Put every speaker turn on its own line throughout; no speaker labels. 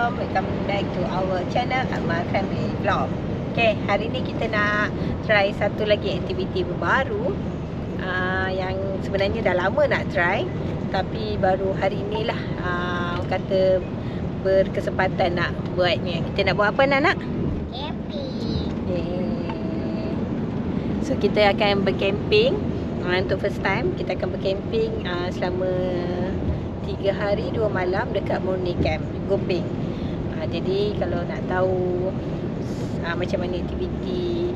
Assalamualaikum. Welcome back to our channel My Family Vlog. Okay, hari ni kita nak try satu lagi aktiviti baru yang sebenarnya dah lama nak try, tapi baru hari ni lah kata berkesempatan nak buatnya. Kita nak buat apa nak?
Camping.
So kita akan bercamping. Untuk first time kita akan bercamping selama 3 hari 2 malam dekat Murni Camp, Gopeng. Jadi kalau nak tahu macam mana aktiviti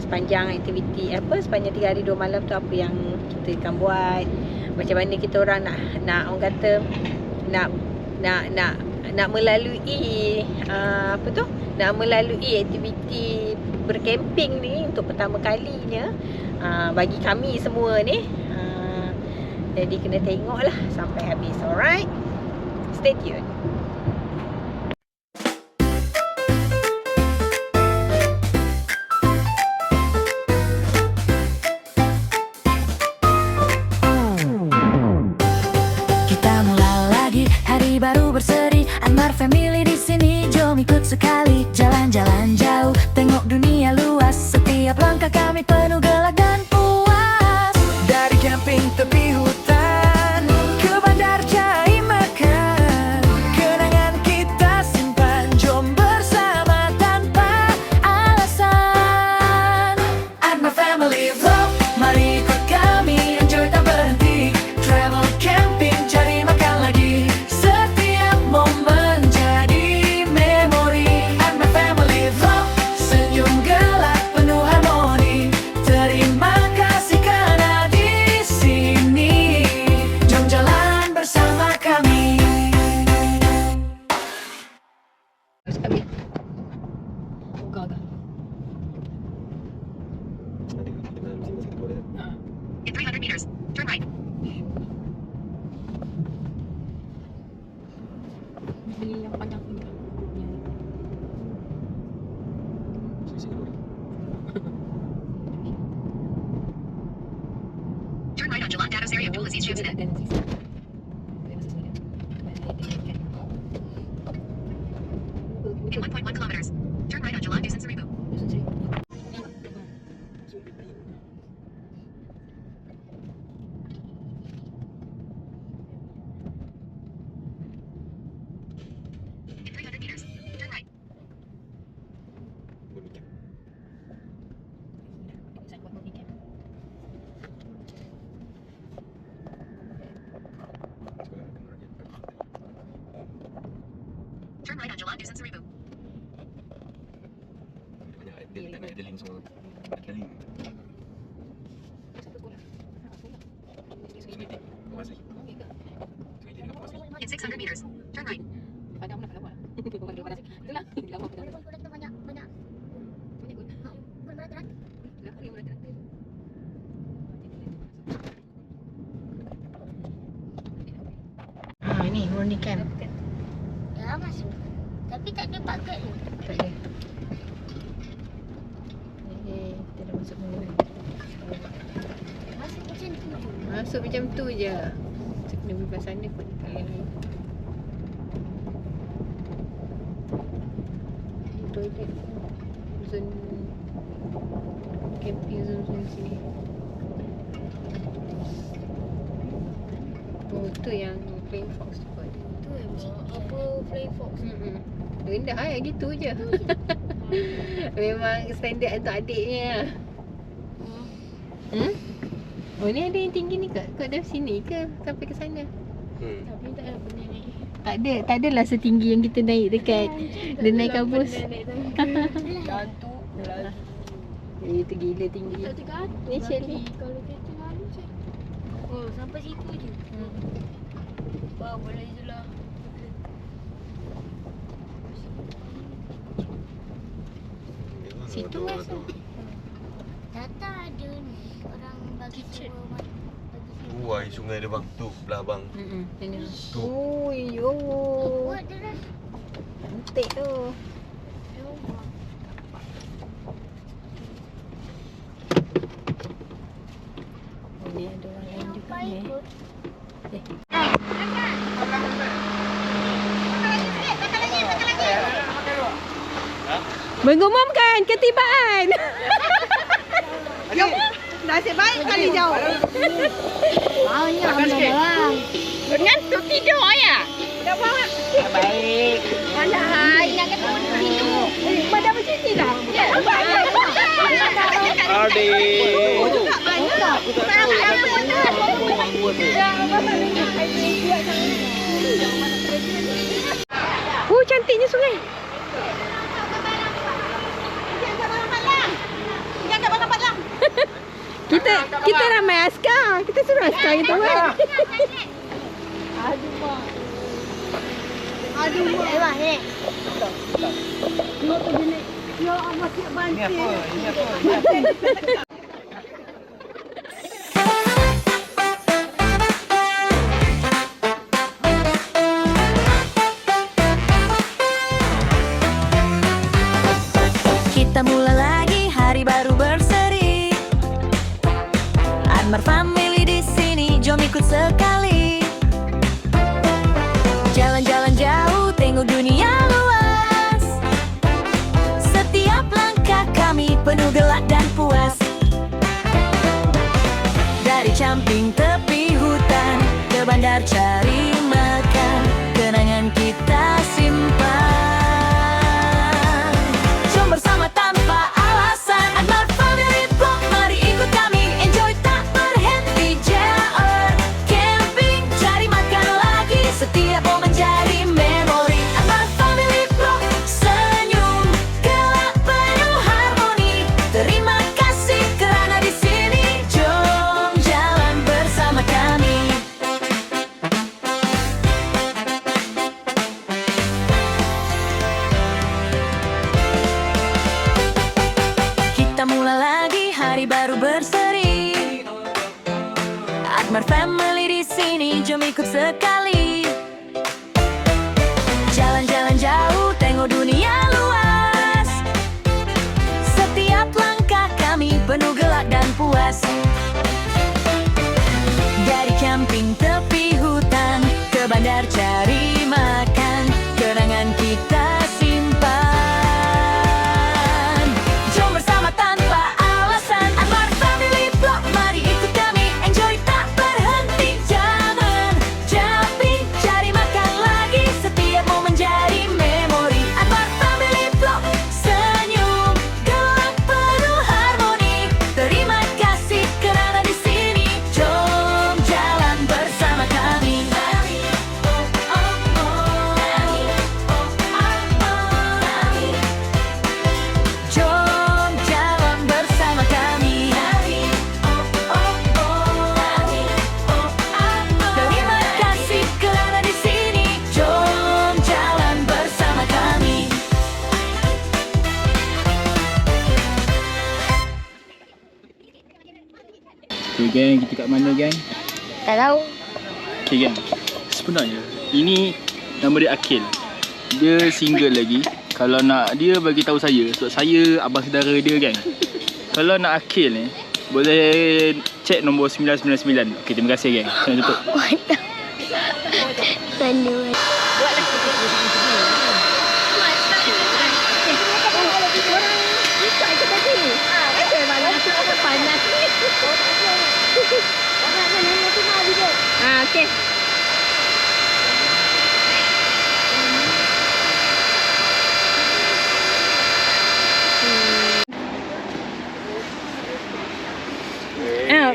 sepanjang 3 hari 2 malam tu, apa yang kita akan buat, macam mana kita orang nak orang kata nak melalui nak melalui aktiviti bercamping ni untuk pertama kalinya bagi kami semua ni. Jadi kena tengoklah sampai habis. Alright, stay tune.
Kita mulai lagi, hari baru berseri. Anwar Family di sini, jom ikut sekali. Jalan-jalan jauh, tengok dunia luas. Setiap langkah kami penuh gelak dan puas. Dari camping tepi hutan ke bandar cai makan, kenangan kita simpan, jom bersama tanpa alasan. Anwar Family Vlog, mari ikut kami, enjoy tak berhenti. Travel camping, cari makan lagi. Setiap momen jadi memori. Anwar Family Vlog, senyum gelap penuh harmoni. Terima kasih karena di sini, jom jalan bersama kami.
Sekali. Gagah.
In 300 meters, turn right.
Beli yang panjang ni.
Turn right on Jalan Dados area of Abdul Aziz Shamsuddin. In 1.1 kilometers, turn right on Jalan Dusun Seribu. In 300 meters, turn right. Turn right on Jalan Dusun Seribu.
Dia tak nak ada link semua. Ada link. Sungai Tik, Kemas lagi. Sungai Tik dekat Kemas lagi.
In 600 meters, turn right.
Padam lah, padam lah. Itulah, lama padam.
Banyak.
Banyak pun.
Berat.
Dah kali mula terakhir. Ni Murni Camp.
Dah masuk. Tapi tak ada pagar ni.
Tak ada. Kita dah masuk Murni.
Masuk macam tu je.
Masuk macam tu je. Kita kena berbahas sana kot. Toilet. Zone camping zone sini. Oh, tu yang Flying Fox tu kot.
Tu yang apa Flying Fox.
Rendah gitu je. Memang standard untuk adiknya. Oh, ni ada yang tinggi ni kat dari sini ke sampai ke sana?
Tapi tak ada benda naik.
Tak adalah setinggi yang kita naik dekat dia naik kabus.
Gantuk.
Itu gila tinggi.
Tak tergantung.
Ni Shelly.
Kalau kita lalu je. Oh, sampai situ je. Wah, boleh je lah.
Situ masuk.
Data ada ni. Orang bagi sewa bagi sewa.
Wah, sungai dia bang. Tu belah bang.
Ini.
Tu.
Oh, yo.
Buat dia dah.
Cantik tu. Ni ada orang lain juga ni.
Ikut.
Eh.
Kakak. Kakak lagi sikit. Kakak lagi
Mengumumkan ketibaan. Nasib baik kali jauh.
Banyak orang.
Ngantuk tidur ya? Tak apa. Baik.
Alah, ingatkan teman tidur.
Pada macam ni dah. Ya.
Adik.
Tak banyak. Cantiknya sungai. Kita ramai askar. Kita suruh askar kita buat.
Aduh, mak. Ni.
Ya Allah, siap banting.
Ini apa?
Kita mulai lagi hari baru berseri. Admar Family di sini, jom ikut sekali. Jalan-jalan jauh, tengok dunia luas. Setiap langkah kami penuh gelak dan puas. Dari camping tepi hutan ke bandar cari makan, kenangan kita simpan. Admar Family di sini, jom ikut sekali. Jalan-jalan jauh, tengok dunia luas. Setiap langkah kami penuh gelak dan puas. Dari camping tepi hutan ke bandar cari makan, kenangan kita simpan. Jom bersama tanpa alasan, Admar Family Vlog, mari ikut kami. Enjoy tak berhenti, jangan jumping, cari makan lagi. Setiap momen jadi memori. Admar Family Vlog, senyum, gelak penuh harmoni. Terima kasih kerana di sini. Jom jalan bersama kami. Jom jalan bersama kami. Terima kasih kerana di sini. Jom jalan bersama kami.
Okay gang, kita kat mana gang?
Tak tahu.
Okay gang, sebenarnya ini nama dia Akil. Dia single lagi. Kalau nak dia bagi tahu saya, sebab saya abang saudara dia gang. Kalau nak Akil ni, boleh check nombor 999. Okay, terima kasih gang. Saya tutup.
Tanda.
Okey.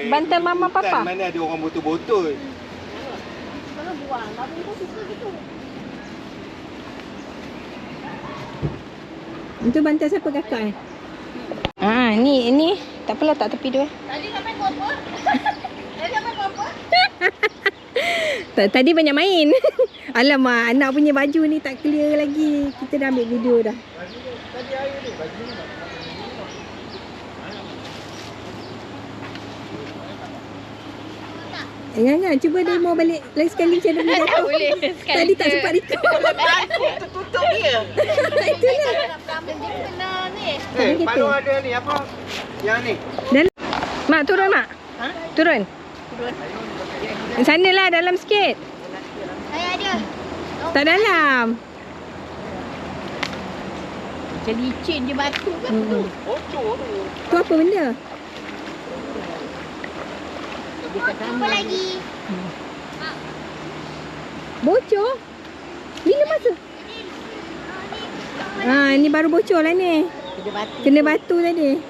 Bantal mama papa.
Mana ada orang botol-botol.
Itu bantal siapa kakak ni? Ni tak apalah, tak tepi dia.
Tadi sampai kau apa?
Tadi banyak main. Alamak, anak punya baju ni tak clear lagi. Kita dah ambil video dah. Jangan, cuba demo balik lagi sekali macam mana dah.
Boleh.
Tadi tak sempat itu.
Tutup dia.
Itulah.
Kena ni.
Palu ada ni apa? Yang ni.
Dan Mak turun mak. Turun. Sanalah dalam sikit.
Saya ada.
Tak dalam.
Macam licin je batu kan tu.
Bocor tu.
Tu apa benda?
Apa lagi?
Bocor? Bila masa? Ni baru bocor lah ni.
Ada batu.
Kena batu tadi.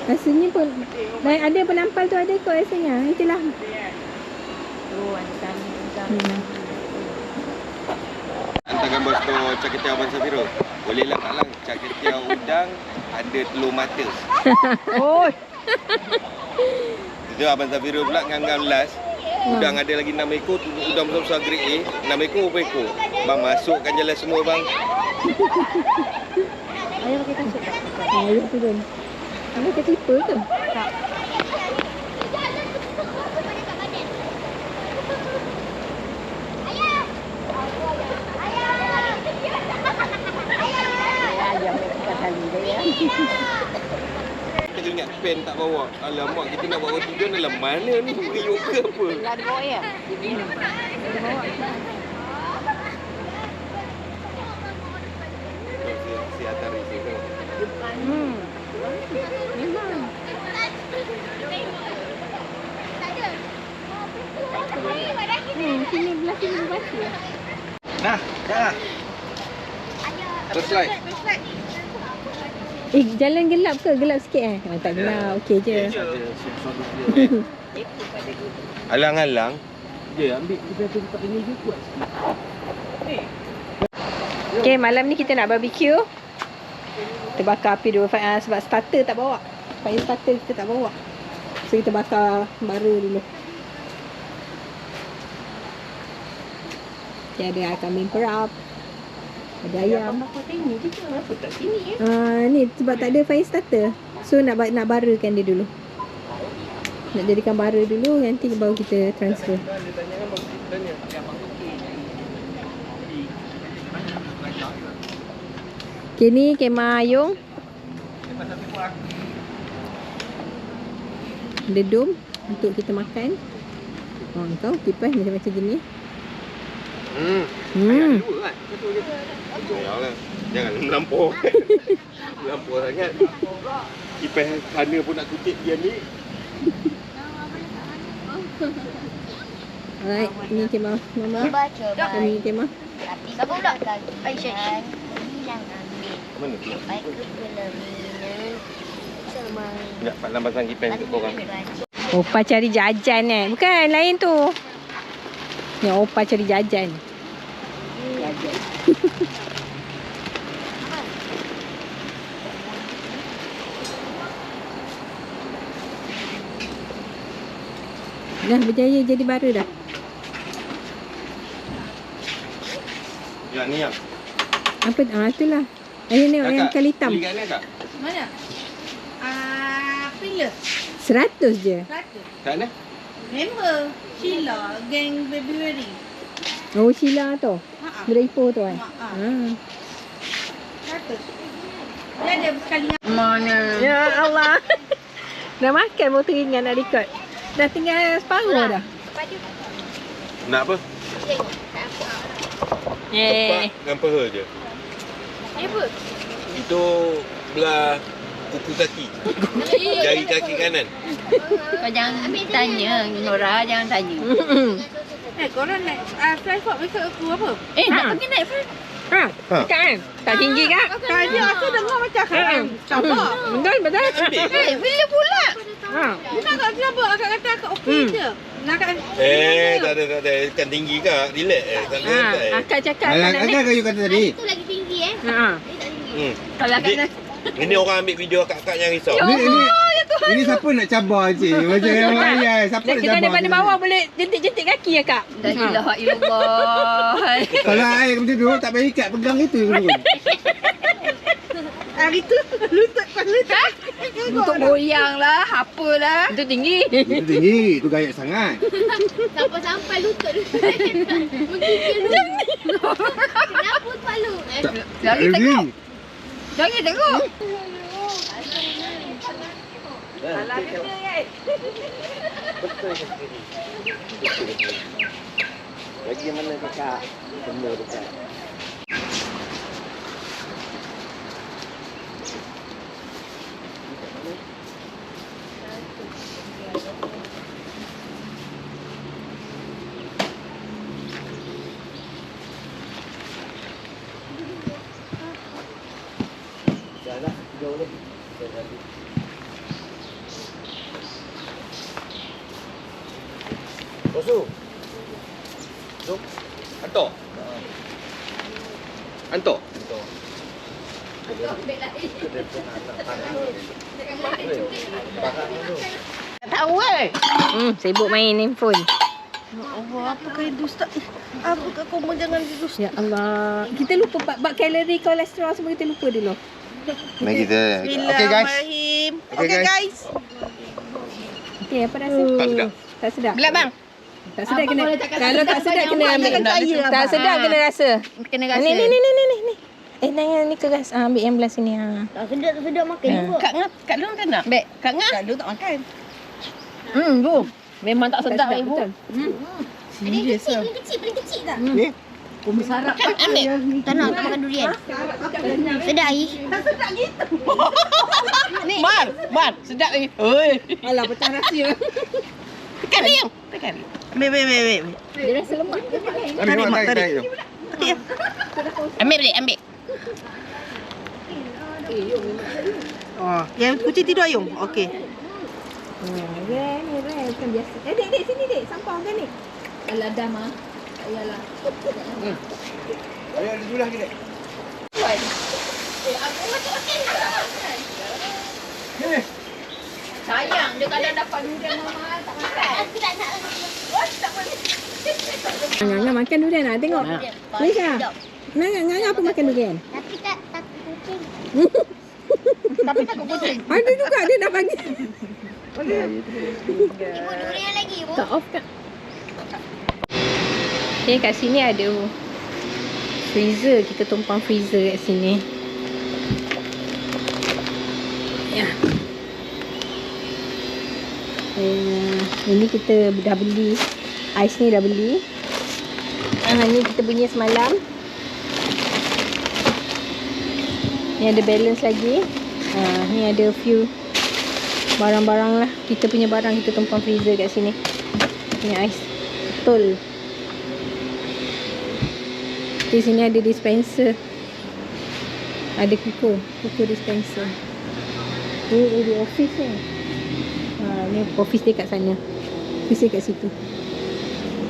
Rasanya pun ada penampal tu ada kot rasanya. Itulah.
Oh, ada kami juga.
Hantarkan bos tu caketiau Abang Safiro. Boleh lah tak lang. Caketiau udang ada telur mata.
Oh.
Itu Abang Safiro pula ngam-ngam last. Udang ada lagi 6 ekor, udang besar-besar grade A. 6 ekor, berapa ekor? Bang masukkan je lah semua bang.
Ayah pakai kasut tak?
Ayo turun. Ini ke tipe ke?
Tak. Ayah bukan tali dia.
Kita ingat pen tak bawa. Alamak, kita nak bawa tiga dalam mana ni? Meriuk ke apa?
Tak ada bawa ya?
Si Atari tu.
Memang.
Sini belah sini batu.
Dah, dah. First slide.
Jalan gelap ke? Gelap sikit tak gelap. Okey je.
Alang-alang.
Dia ambil kita tempat ini je kuat.
Okey, malam ni kita nak barbecue. Kita bakar api dulu sebab starter tak bawa. Fire starter kita tak bawa. So kita bakar bara dulu. Okay, ada kambing perap. Ada ayam.
Aku tengok je kenapa tak sini ya?
Ni sebab tak ada fire starter. So nak barakan dia dulu. Nak jadikan bara dulu, nanti baru kita transfer. Okay, ni kemah ayung. Dedum untuk kita makan. Kau kipas macam-macam gini.
Ayat dua kan? Janganlah. Jangan melampau. Melampau sangat. Kipas sana pun nak kutip dia ni.
Alright, ni kemah mama.
Baca
Ini kemah.
Tapi siapa pula? Aisyah. Hilang ambil.
Mana tu?
Baik ke pelaminan sama.
Sekejap, Pak Lam pasang kipas untuk korang.
Opa cari jajan Bukan, lain tu. Ni Opa cari jajan. Dah berjaya jadi bara dah.
Ya, ni yang.
Apa? Itulah. Ayah tengok yang kali hitam.
Beli kat mana tak?
Mana? Pilih
100 je.
Kat mana?
Member Sheila Gang February.
Oh, Sheila tu. Budak Ipoh tu kan?
Dia ada sekali
Mana? Ya Allah. Dah makan motor ringan nak record. Dah tinggal separuh dah.
Nak apa?
Eh.
Dengan peha je.
apa?
Itu belah kuku kaki. Jari kaki kanan.
Kau jangan tanya Nora, jangan tanya. Korang naik fly fox besok aku apa? Nak pergi naik fly fox.
Dekat kan? Tak tinggi kak?
Tadi aku dengar macam sabar.
Betul.
Bila pula?
Ha.
Bukan kat sabar, akak kata akak okey je. Nak kat
Tak ada. Kan tinggi kak. Relax tak ada.
Akak cakap nak naik.
Kayu kata tadi.
itu lagi tinggi
Ha. Kalau akak nak.
Ini orang ambil video akak-akak yang risau.
Ini siapa nak cabar je? Macam yang ayah. Siapa nak
Kita
cabar?
daripada bawah boleh jentik-jentik kaki ya kak?
dah ilah ilallah.
Kalau air macam tu, tak payah ikat. Pegang itu dulu.
Hari tu lutut tak. Lutut goyang lah, apalah.
Itu tinggi.
Itu tinggi. Itu gayat sangat.
Sampai lutut menggigil. Kenapa kepala?
Tak lagi.
Jangan tengok.
Salah kena kan?
Lagi mana kakak? Benda dekat. Bosu. Jom. Anto. Anto.
Tak tahu
Sibuk main handphone.
Allah, apa kau dusta? Apa kau jangan dusta?
Ya Allah. Kita lupa bab kalori, kolesterol semua kita lupa dulu.
Mari kita. Okay guys.
Okay guys.
Okey, apa rasa?
Tak sedap.
Tak sedap.
Belak bang.
Tak sedap kena.
boleh cakap
Kalau tak sedap kena ambil. Tak sedap kena rasa.
Kena rasa.
Ni. Nang ni keras. Ambil yang belah sini.
Tak sedap makan juga. Kak Long kan nak? Bek. Kak Ngah? Kak Long tak makan. Bu. Memang tak sedap ibu.
Paling kecil tak?
Ni.
Ambil.
Tak nak, tak makan durian. Sedap ni.
Ni. Mar. Sedap ni. Oi.
Alah, pecah rahsia.
Tekan ni yang. Tekan. Wait.
Dia rasa lemak.
Ambil mak tarik.
Ambil balik, ambil.
Oh, yang kucing tidur Ayung. Okey.
Ren, bukan biasa. Dek, sini dek. Sampah kan ni?
Alah dah mah. Ayalah.
Ayo ada julah kita.
Sayang dia kalau dapat durian mahal tak makan.
Aku tak nak.
Nganga makan durian nak tengok. Ni kah? Nganga apa makan durian?
Tapi tak kucing.
Tapi takut kucing.
Ada juga dia dah bagi.
Ibu durian lagi ibu.
Tak off kan? Okay, kat sini ada freezer. Kita tumpang freezer kat sini. Ya. Ini kita dah beli. Ais ni dah beli. Ni kita punya semalam. Ni ada balance lagi. Ni ada few barang-barang lah. Kita punya barang kita tumpang freezer kat sini. Ni ais. Betul. Di sini ada dispenser. Ada kuku dispenser. Ni di office ni. Ni office dia kat sana. Office dia kat situ.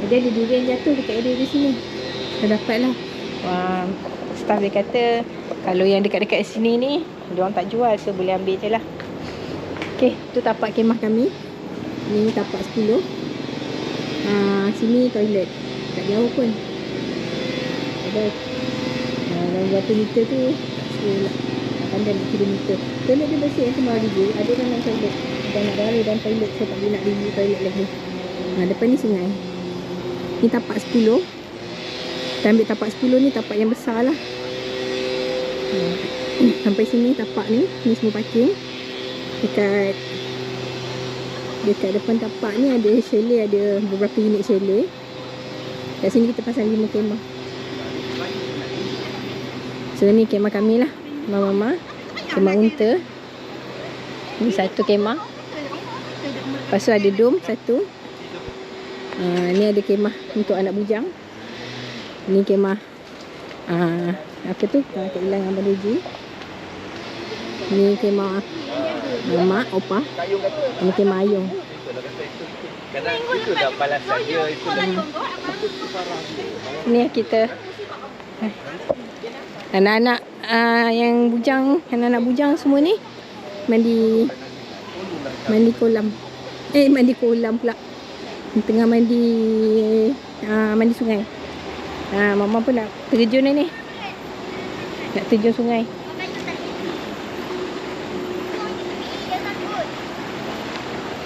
Dia ada durian jatuh dekat area di sini. Dah dapat lah. Staff dia kata kalau yang dekat-dekat sini ni diorang tak jual, so boleh ambil je lah. Okay, tu tapak kemah kami. Ni tapak 10. Sini toilet. Tak jauh pun. Ada berapa meter tu tak sure lah. Tak pandai nak kilometer. Toilet dia bersih yang kemarin je. Ada dalam toilet. Ada nak darah dalam toilet, so tak boleh nak review toilet lagi. Depan ni sungai. Ni tapak 10. Kita ambil tapak 10 ni tapak yang besar lah. Sampai sini tapak ni. Ni semua parking. Dekat depan tapak ni ada chalet. Ada beberapa unit chalet. Kat sini kita pasang 5 kemah. So ni kemah kami lah. Mama. Kemah unta. Ni satu kemah. Lepas tu ada dom satu. Ni ada kemah untuk anak bujang. Ni kemah apa tu? Tak hilang Abang Ruji. Ni kemah mak, opa. Ni kemah ayung.
Itu dah balasan dia itu dah.
Ni kita anak-anak yang bujang, anak-anak bujang semua ni mandi kolam. Mandi kolam pula. Tengah mandi sungai. Mama pun nak terjun ni. Nak terjun sungai.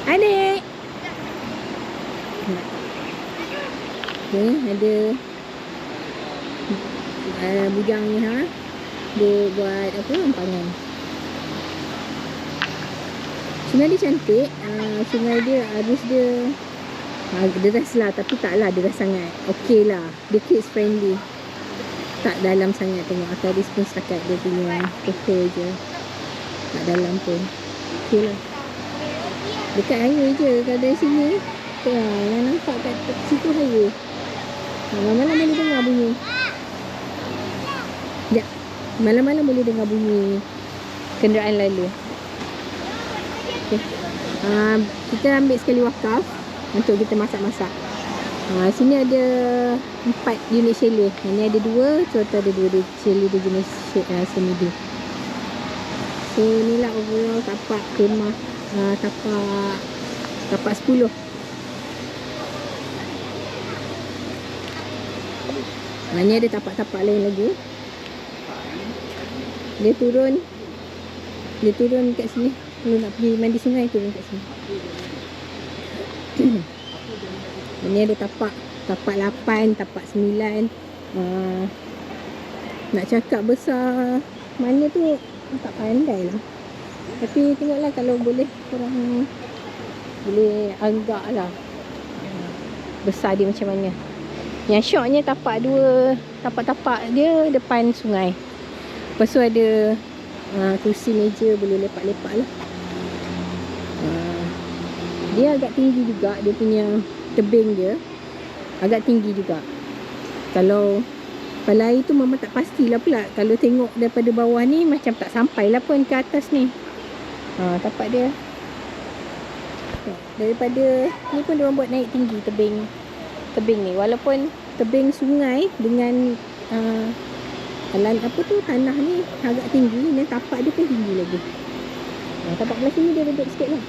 Adik. Okay, ada bujang ni dia buat apa? Empangan. Sungai dia cantik. Sungai dia, arus dia deras lah, tapi taklah deras sangat. Okey lah, dia kids friendly. Tak dalam sangat, tengok Akaris pun setakat dia punya pokok je. Tak dalam pun. Okey lah. Dekat highway je, kalau dari sini yang nampak kat situ highway. Malam-malam boleh dengar bunyi. Sekejap. Malam-malam boleh dengar bunyi kenderaan lalu. Okay. Kita ambil sekali wakaf untuk kita masak-masak. Sini ada 4 unit chalet. Yang ni ada 2, so ada 2 chalet dia jenis semi-D. So inilah overall tapak kemah, tapak 10. Ni ada tapak-tapak lain lagi. Dia turun kat sini. Kalau nak pergi mandi sungai, turun kat sini. Ini ada tapak 8, tapak 9. Nak cakap besar mana tu tak pandai lah. Tapi tengoklah kalau boleh korang boleh anggap lah besar dia macam mana. Yang syoknya tapak 2, tapak-tapak dia depan sungai. Lepas tu ada kursi meja boleh lepak-lepak lah. Dia agak tinggi juga, dia punya tebing dia agak tinggi juga. Kalau air tu mama tak pastilah pula. Kalau tengok daripada bawah ni macam tak sampai lah pun ke atas ni. Tapak dia daripada ni pun diorang buat naik tinggi tebing ni. Walaupun tebing sungai dengan tanah ni agak tinggi, dan tapak dia pun tinggi lagi. Tapak belah sini dia duduk sikit lah.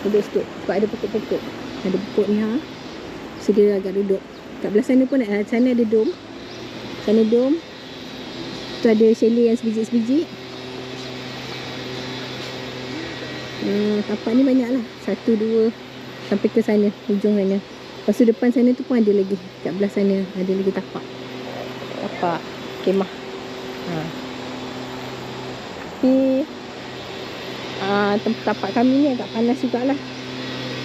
Duduk sikit sebab ada pokok-pokok. Ada pokok ni so dia agak duduk. Kat belah sana pun sana ada dom. Sana dom. Tu ada chalet yang sebiji-sebiji. Tapak ni banyak lah. 1, 2 sampai ke sana, hujung sana. Lepas tu depan sana tu pun ada lagi. Kat belah sana ada lagi tapak kemah. Tapi tapak kami ni agak panas jugalah.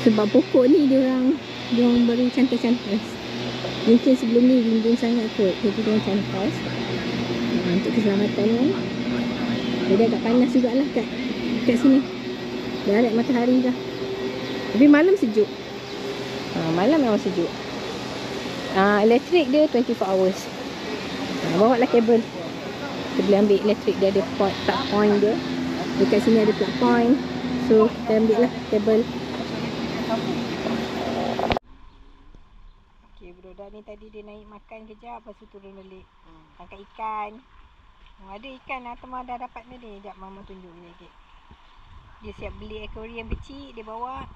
Sebab pokok ni diorang beri cantas-cantas. Mungkin sebelum ni rimbun sangat kot, jadi diorang cantas untuk keselamatan kan. Jadi agak panas jugalah kat sini. Direct matahari dah. Tapi malam sejuk. Malam memang sejuk. Elektrik dia 24 hours. Bawa lah kabel. Kita boleh ambil elektrik, dia ada plug point dia. Dekat sini ada plug point. So kita ambil lah kabel. Okay, budak ni tadi dia naik makan kejap, lepas tu turun balik. Tangkap ikan. Ada ikan lah, Teman dah dapat ni. Sekejap mama tunjuk ni sikit. Dia siap beli aquarium kecil, dia bawa.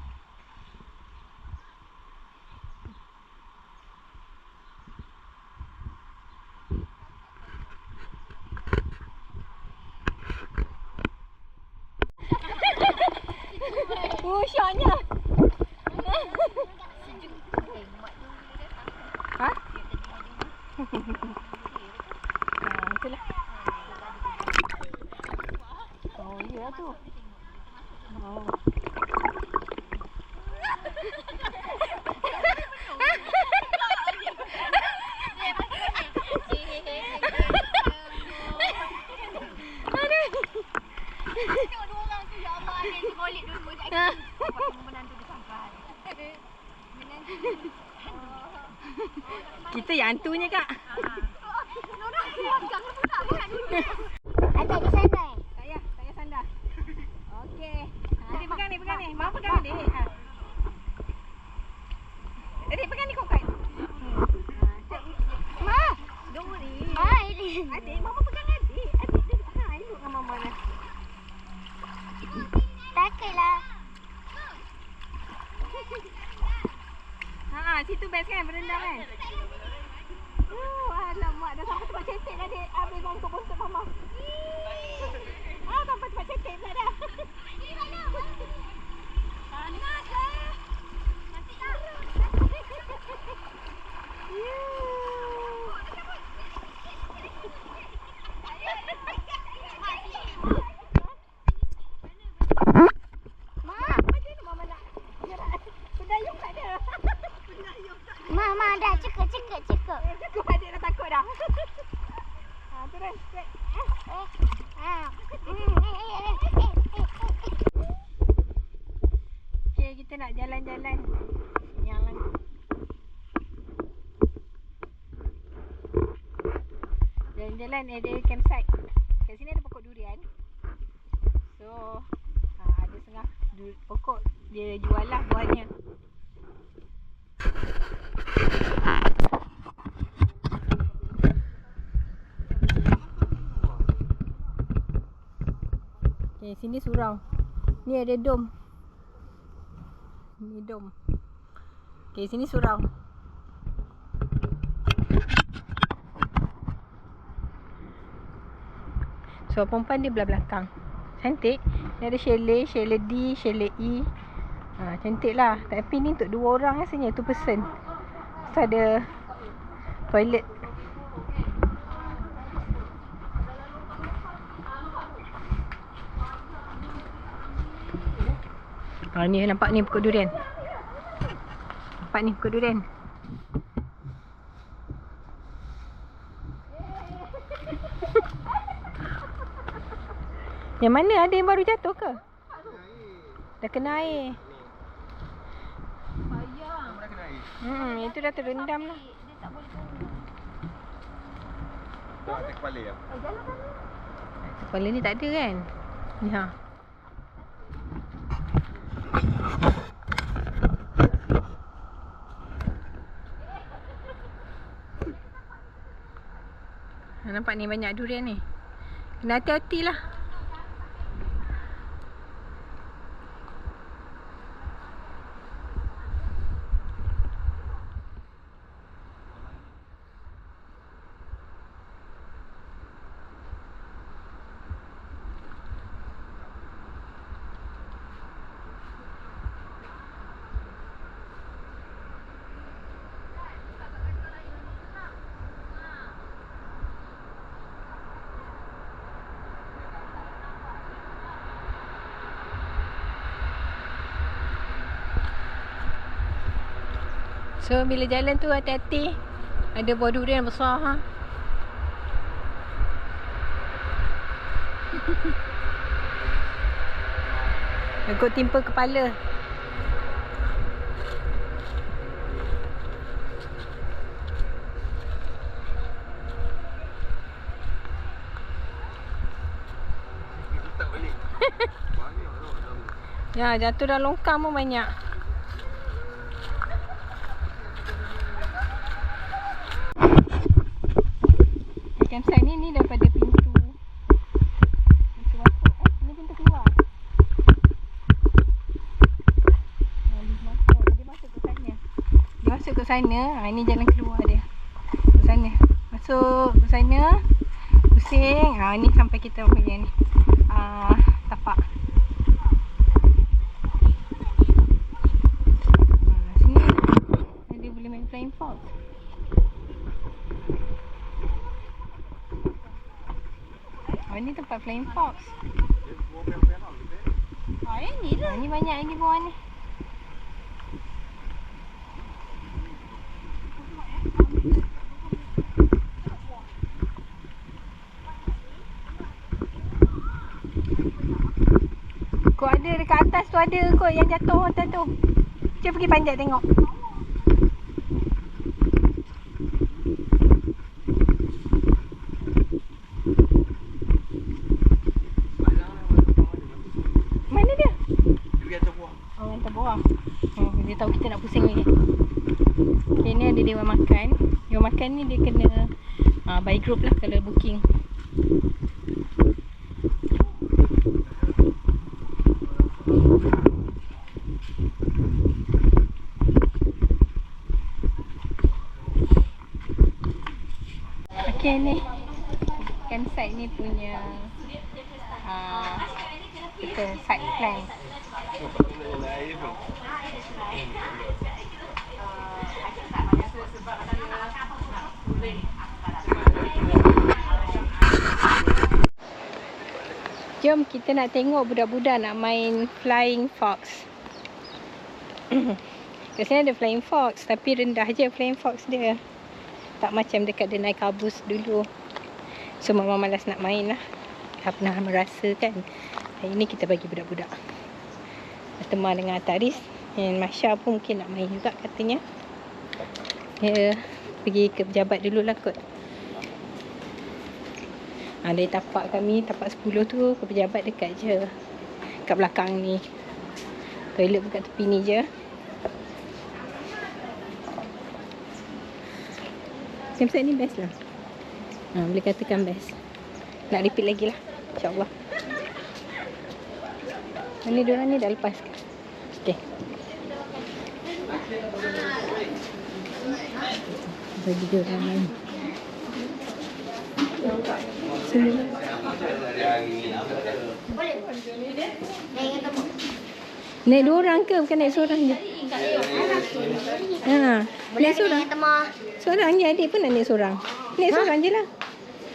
Syoknya. Itulah. Ya tu. Kita yang hantunya kak.
Ada di sana.
Tak payah sandar. Okey. Adik pegang ni. Mau pegang adik. Adik pegang ni kokak.
Ma.
Don't worry.
Ini.
Adik, mama pegang adik. Adik duduk duduk dengan mama lah.
Takkanlah.
Situ best kan, berendam kan? Alamak, dah sampai tempat cetek dah dek. Habis bongkok-bongkok mama. Sampai tempat cetek pula dah. Panas lah. Nanti taruh.
Mama dah cekak.
Cukup adik dah takut dah. Turun. Okay, kita nak jalan-jalan. Jalan-jalan ada campsite. Kat sini ada pokok durian. So ada setengah pokok dia jual lah buahnya. Okay, sini surau. Ni ada dom. Ni dom. Okay, sini surau. So perempuan dia belah belakang. Cantik. Ni ada chalet, chalet D, chalet E. Cantik lah. Tapi ni untuk 2 orang rasanya, 2 person. So ada toilet. Ni nampak ni pokok durian. Nampak ni pokok durian. Yang mana ada yang baru jatuh ke? Dah kena air. Itu dah terendam lah.
Tak ada kepala ya?
Kepala ni tak ada kan? Ni ha. Nampak ni banyak durian ni. Kena hati-hati lah. So bila jalan tu hati-hati. Ada buah durian besar ha. Takut timpa kepala.
Tak balik. Banyak tu.
Ya, jatuh dalam longkang pun banyak. Campsite ni daripada pintu masuk. Ni pintu keluar. Dia masuk ke sana. Dia masuk ke sana. Ini jalan keluar dia. Ke sana. Masuk ke sana. Pusing. Ni sampai kita punya ni. Tapak. Sini dia boleh main flying fox. Ini tempat flying fox. Ini lah. Ini banyak lagi buah ni. Kau ada dekat atas tu, ada kot yang jatuh atas tu. Cuba pergi panjat tengok. Dia tahu kita nak pusing lagi. Okay, ni ada Dewan Makan. Dewan Makan ni dia kena by group lah kalau booking. Okay, ni campsite ni punya kita side plan. Jom kita nak tengok budak-budak nak main flying fox. Kat sini ada flying fox tapi rendah je flying fox dia. Tak macam dekat Denai Kabus dulu. So mama malas nak main lah. Tak pernah merasa kan. Hari ni kita bagi budak-budak berteman dengan Ataris. Dan Masya pun mungkin nak main juga katanya. Dia pergi ke pejabat dululah kot. Dari tapak kami, tapak 10 tu ke pejabat dekat je. kat belakang ni. Toilet pun kat tepi ni je. Campsite ni best lah. Boleh katakan best. Nak repeat lagi lah, InsyaAllah. Ni diorang ni dah lepas ke? Okay. Bagi diorang main. Sini. Naik 2 orang ke? Bukan naik seorang je? Naik seorang. Seorang je, adik pun nak naik seorang. Naik seorang je lah.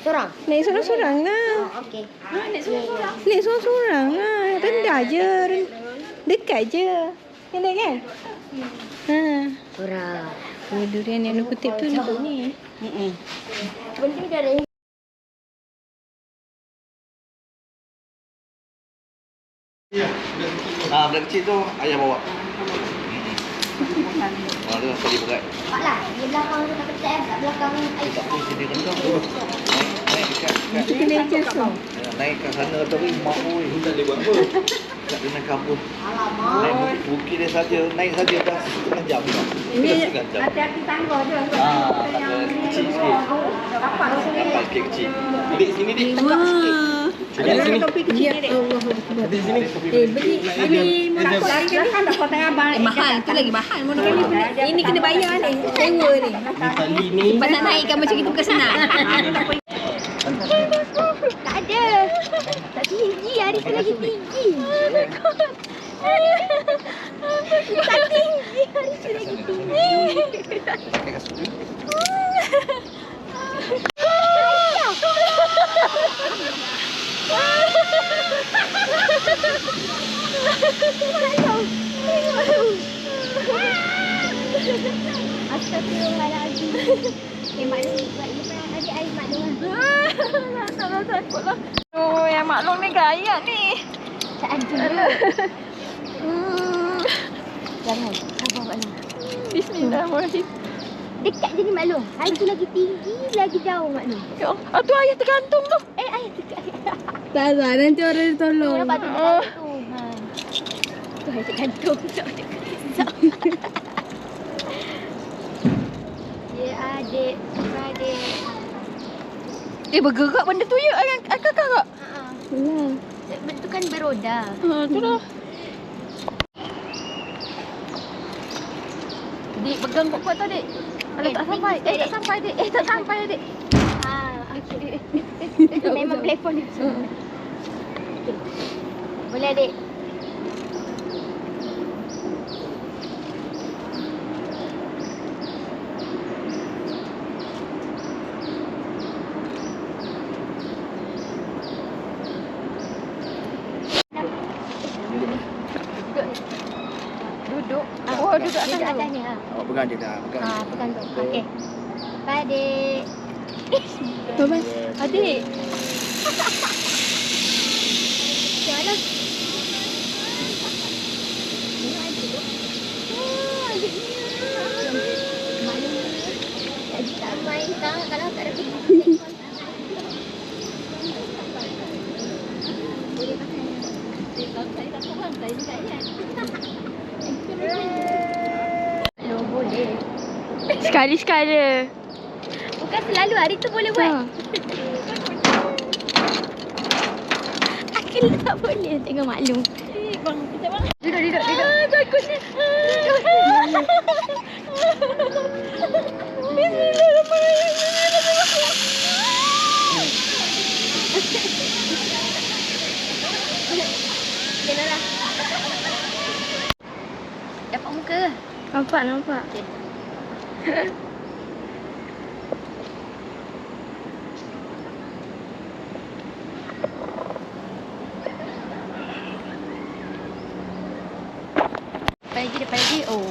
Seorang?
Naik seorang-seorang lah.
Okey.
Naik seorang-seorang lah. Rendah je. Dekat je. Kena kan?
Seorang.
Durian yang kutip tu nampak ni.
Benda dari
Budak kecil tu ayah bawa. Tu sekali berat.
Pak lah. Di belakang tu tak petak. Kat belakang air.
Tak pun sini rendah tu. Naik dekat.
Kita kena adjust tu.
Naik kat sana tadi mak oi. Tak boleh buat apa. Kat dalam kampung. Naik bukit dia saja, naik saja dah setengah jam dah.
Hati-hati tangga je.
Kecil sikit. Kapal sikit kecil. Duduk sini dik.
Wah.
Ada sini.
Ya Allah.
Di sini.
Beli murah kot.
Kan dah kota abang.
Mahal. Tu lagi mahal. Ini kena bayar ni. Sewa ni.
Tali ni.
Lepas nak naikkan macam itu bukan senang.
Tak ada. Tak tinggi. Hari tu lagi tinggi. Tak tinggi. Hari tu lagi tinggi.
Pakai kasut tu.
Astagfirullahaladzim. Maklum buat ni pernah adik air maklum lah.
Takutlah. Oh, yang maklum ni gaya ni.
Tak ada. Jangan. Sabar maklum.
Bismillahirrahmanirrahim.
Dekat je ni maklum. Hari tu lagi tinggi, lagi jauh maklum.
Ya Allah, tu ayah tergantung tu.
Ayah dekat.
Tak ada, nanti orang tolong.
Nampak tu dekat tu. Tu ayah tergantung. Ya adik, adik.
Bergerak benda tu ya, kakak kak.
Itu kan beroda.
Tu dah. Dik, pegang kuat-kuat tu, Dik. Kalau tak sampai. Tak sampai, Dik. Tak sampai, Dik.
Okay. Memang telefon ni. Boleh adik.
Duduk.
Oh, duduk atasnya.
Awak pegang je dah.
Pegang tu. Okey. Bye, adik.
Bye-bye. Adik.
Macam mana? Adik tak main tak kalau tak ada pergi. Boleh.
Sekali-sekala.
Bukan selalu, hari tu boleh buat. Akil tak boleh tengok maklum.
Bang, kita bang.
Duduk.
Takutnya.
Janganlah. Dapat muka ke?
Nampak.
Depan lagi. Oh.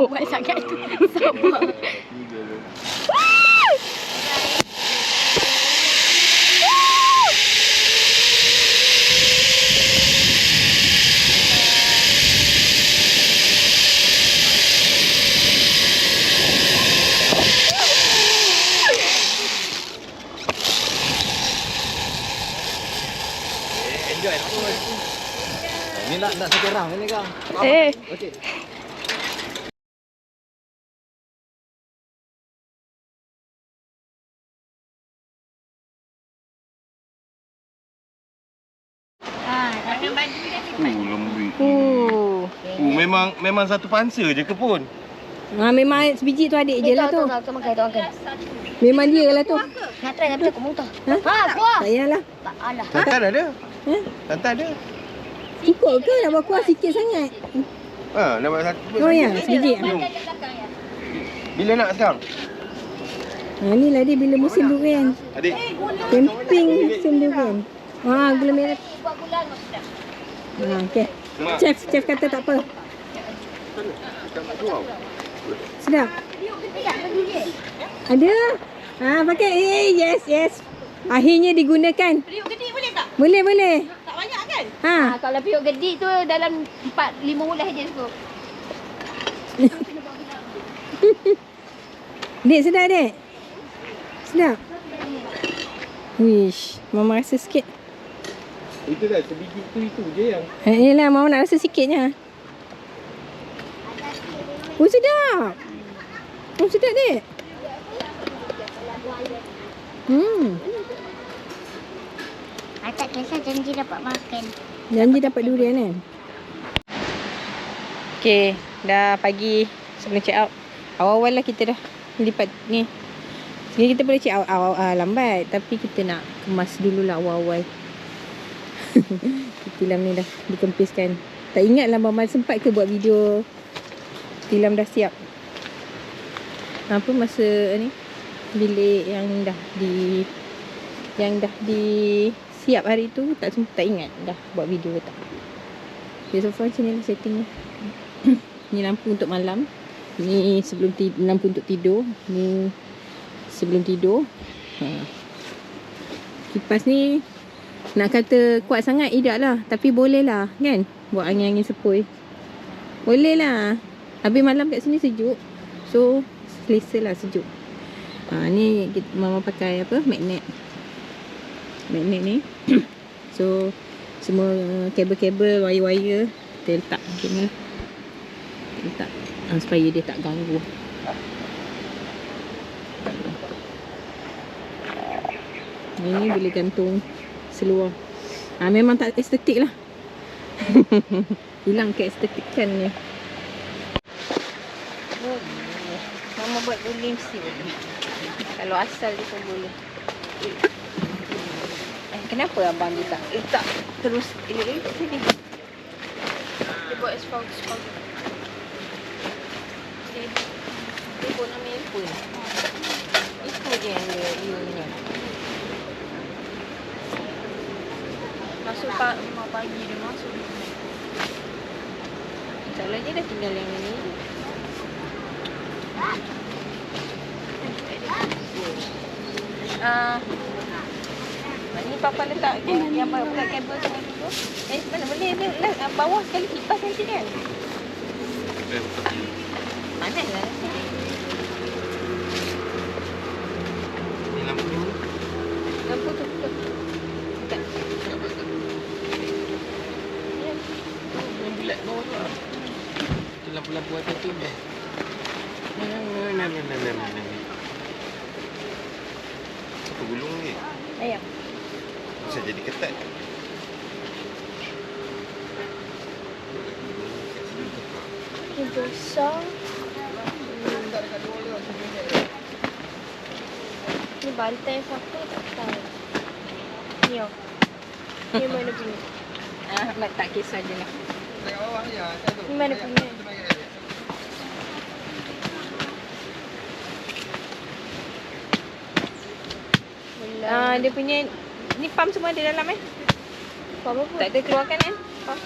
Awak sangat tu. Sabar.
Enjoy.
nak satu round ni kau.
Eh.
Okey.
Lembut. Memang satu pansa je ke pun?
Memang sebiji tu adik je lah tu.
Tu makan, tu makan.
Memang dia lah tu.
Nak try tapi aku muntah.
Ha?
Kuah.
Tak payahlah.
Tak alah.
Santan ada?
Ha?
Santan ada?
Cukup ke nak buat kuah sikit sangat?
Ha, nak buat satu.
Oh ya, sebiji.
Jom. Bila nak sekarang?
Ni lah dia bila musim durian.
Adik.
Camping musim durian. Gula merah. Okey. Chef kata tak apa. Sedap. Ada. Pakai. Yes. Akhirnya digunakan.
Periuk gedi boleh tak?
Boleh.
Tak banyak kan? Kalau periuk gedi tu dalam 4-5 ulas je cukup.
Dek, sedap dek. Sedap. Wish, mama rasa sikit.
Itu dah sebiji itu je yang.
Yelah, mama nak rasa sikitnya. Oh, sedap. Oh, sedap dek.
Tak kisah janji dapat makan.
Janji dapat durian kan? Okay, dah pagi sebelum check out. Awal-awal lah kita dah lipat ni. Sebenarnya kita boleh check out lambat. Tapi kita nak kemas dululah awal-awal. Tilam ni dah dikempiskan. Tak ingat lah Mama sempat ke buat video. Tilam dah siap. Apa masa ni bilik yang dah siap hari tu tak ingat dah buat video ke tak. Okay, so far macam ni lah settingnya. Ni lampu untuk malam. Ni lampu untuk tidur. Ni sebelum tidur. Kipas ni nak kata kuat sangat tidak lah. Tapi boleh lah kan. Buat angin-angin sepoi. Boleh lah. Habis malam kat sini sejuk. So selesa lah sejuk. Ni Mama pakai apa? Magnet ni. So semua kabel-kabel, wire-wire kita letak macam ni. Letak supaya dia tak ganggu. Ini boleh gantung seluar. Memang tak estetik lah. Hilang keestetikannya. Mama buat guling mesti boleh. Kalau asal dia pun boleh. Kenapa abang dia tak letak terus sini? Dia buat spaut. Dia buat nama apa ni? Itu je yang dia ni. Masuk pagi dia masuk. Insya-Allah je dah tinggal yang ni. Ni Papa letak yang buat kabel semua tu. Mana boleh dia bawah sekali kipas nanti kan? Mana lah.
Ni lampu ni.
Lampu tu. Tak.
Yang bulat bawah tu lah. Tu lampu-lampu atas tu dah. Nah. Apa gulung ni?
Ayam.
Bisa jadi ketat.
Ini besar. Ni bantai siapa tak tahu. Ni oh. Ni mana punya?
Tak kisah je lah.
Ni mana punya?
Dia punya ni pump semua ada dalam
Apa pun.
Tak ada keluarkan pump.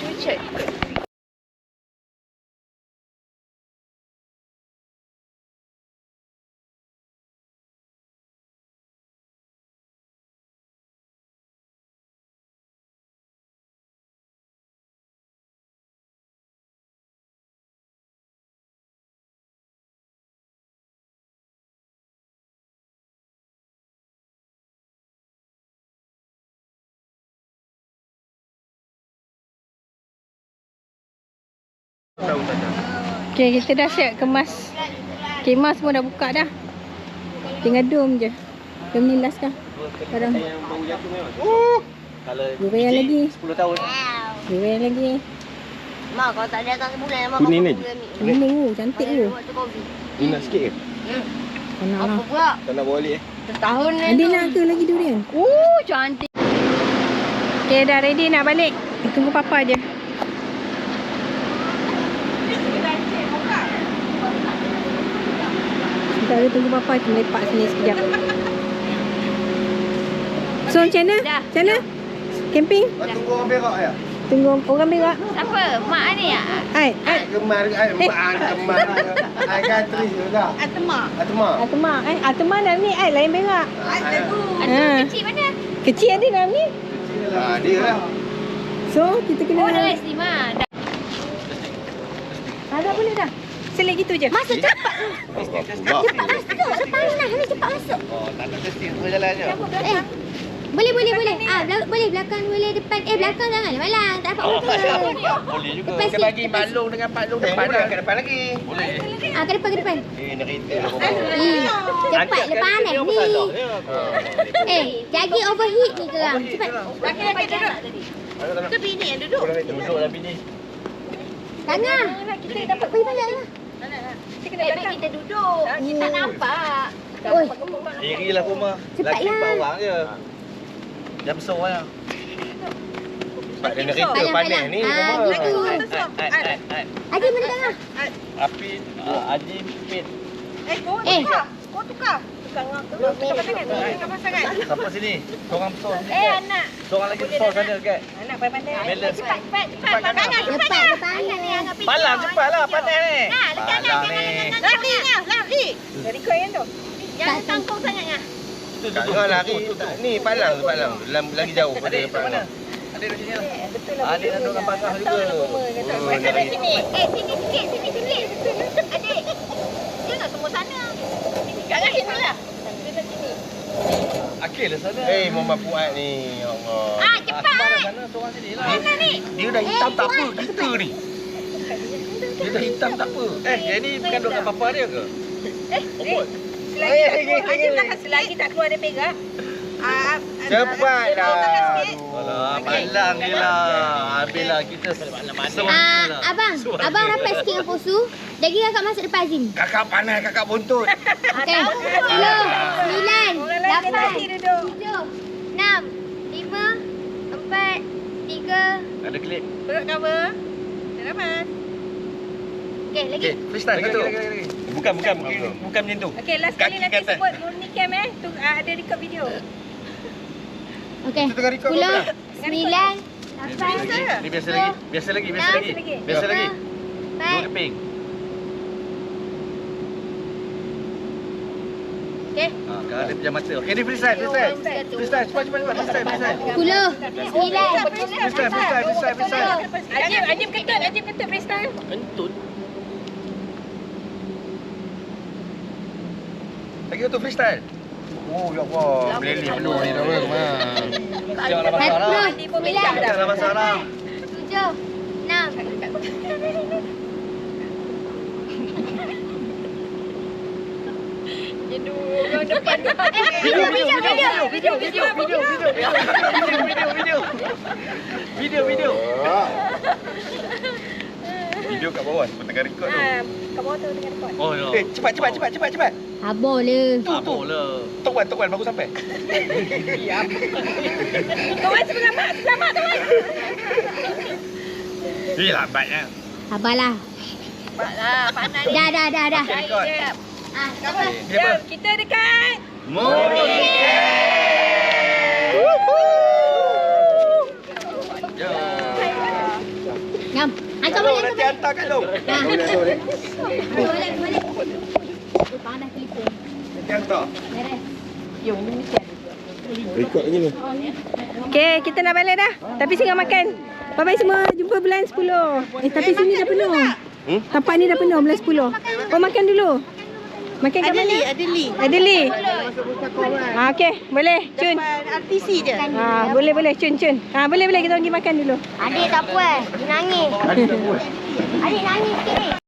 Cuba check.
Tahu saja.
Okay, kita dah siap kemas. Kemah semua dah buka dah. Tinggal dom je. Dom ni last dah. Sekarang.
Yang baru jatuh memang. Kalau
Dua bayar lagi.
10 tahun.
Dua bayar lagi.
Mak kalau tak ada kat bulan mak
Kuning ni je?
Kuning tu, cantik tu.
Waktu Covid.
Ni nak sikit ke?
Anak lah.
Pula
Tak nak bawa balik
setahun ni.
Ada nak ke lagi durian?
Cantik.
Okay, dah ready nak balik. Tunggu papa je. Sebentar lagi tunggu papa. Kita lepak sini sekejap. So macam mana? Macam mana? Camping?
Tunggu orang berak ya?
Tunggu orang berak.
Siapa? Mak ni ya?
Hai.
Kemar, kemar. Ai Gatri juga.
Atma.
Atma.
Atma. Atma dalam ni lain berak.
Aduh, kecil mana?
Kecil ada dalam ni.
Dia lah.
So kita kena.
Oh, dah Slima.
Dah boleh dah. Selit gitu je.
Masuk cepat. Cepat masuk. Lepas nak ni cepat masuk.
Oh, tak ada testing tu jalannya.
Boleh. Boleh belakang boleh depan. Belakang jangan malang. Tak dapat muka.
Boleh juga.
Depan sikit.
bagi Malung dengan Pak Long depan dah. Ke depan lagi. Boleh.
Ke depan.
Nerita lah.
Cepat lepas panas ni. Jaga overheat ni korang. Cepat.
Laki-laki duduk. Ke bini yang duduk?
Duduk lah bini.
Tengah. Kita dapat pergi balik lah.
Kita duduk. Kita tak nampak.
Oi,
Dirilah rumah.
Cepatlah.
Laki 4 orang je. Jam besar lah. Sebab dia nerita panas ni rumah.
Ada mana tengah?
Apin, Haji, Pin.
Kau tukar. Tukar pasangan.
Siapa sini? Seorang besar.
Anak.
Seorang lagi besar sana kat.
Anak pandai.
Melon.
Cepat.
Cepat lepas
Palang cepatlah panas ni.
Palang ni.
Lari. Dari kau yang tu.
Jangan tangkung sangat ngah.
Jangan lari. Ni palang. Lagi jauh pada mana? Ada di sini lah.
Betul lah.
Ada nak dengan pasang juga.
Mereka ada sini.
Sini sikit. Adik. Jangan semua sana.
Jangan sini lah.
Akil lah sana. Muhammad Fuad ni. Ya Allah.
Cepat.
Sana seorang sini lah. Dia dah hitam tak apa. Kita ni. Dia dah hitam tak apa. Dia ni bukan duduk dengan papa dia ke?
Selagi tak keluar dia pegang.
Cepatlah. Alah, malang ni lah. Habislah kita semuanya lah.
Abang rapat sikit dengan posu. Jadi kakak masuk depan Azim.
Kakak panas, kakak buntut.
10, 9, 8, 7, 6, 5, 4, 3.
Ada klip.
Perut cover. Tak dapat.
Okay, lagi.
Freestyle satu. Bukan macam tu.
Okey, last kali nanti sebut Murni Cam tu ada record video.
Okay.
Kita tengah record
10, 9, 8,
Ni biasa lagi. Dua keping.
Okay.
Kalau ada pejam mata. Okey, ni freestyle. Freestyle, cepat. Freestyle.
10, 9,
Freestyle.
Ajim ketut freestyle.
Kentut.
Lagi satu freestyle. Oh, ya Allah. Meleleh penuh ni dah. Janganlah masalah.
10, 9,
Janganlah masalah.
7, 6.
Orang depan.
Video. Video kat bawah sebab tengah record tu.
Kat bawah tu dengan record.
Oh, no. Cepat.
Sabar le.
Apa lah. Tok Wan baru sampai.
Kau masih selamat tu.
Lambatnya.
Sabarlah.
Cepatlah. Panas ni.
Dah.
Record.
Jom, kita dekat.
Ngam. Hantar
Long,
balik.
nanti hantar kat Long.
Balik. Panas telefon.
Nanti hantar.
Beres.
Record lagi ni.
Okay, kita nak balik dah. Tapi singgah makan. Bye-bye semua. Jumpa bulan 10. Tapi sini dah penuh. Tapak ni dah penuh bulan 10. Kau makan dulu. Makan kat mana?
Ada Li.
Ada Li. Okey, boleh. Cun.
RTC je.
Boleh Cun. Boleh kita pergi makan dulu.
Adik tak puas. Dia nangis.
Adik tak puas.
Adik nangis sikit ni.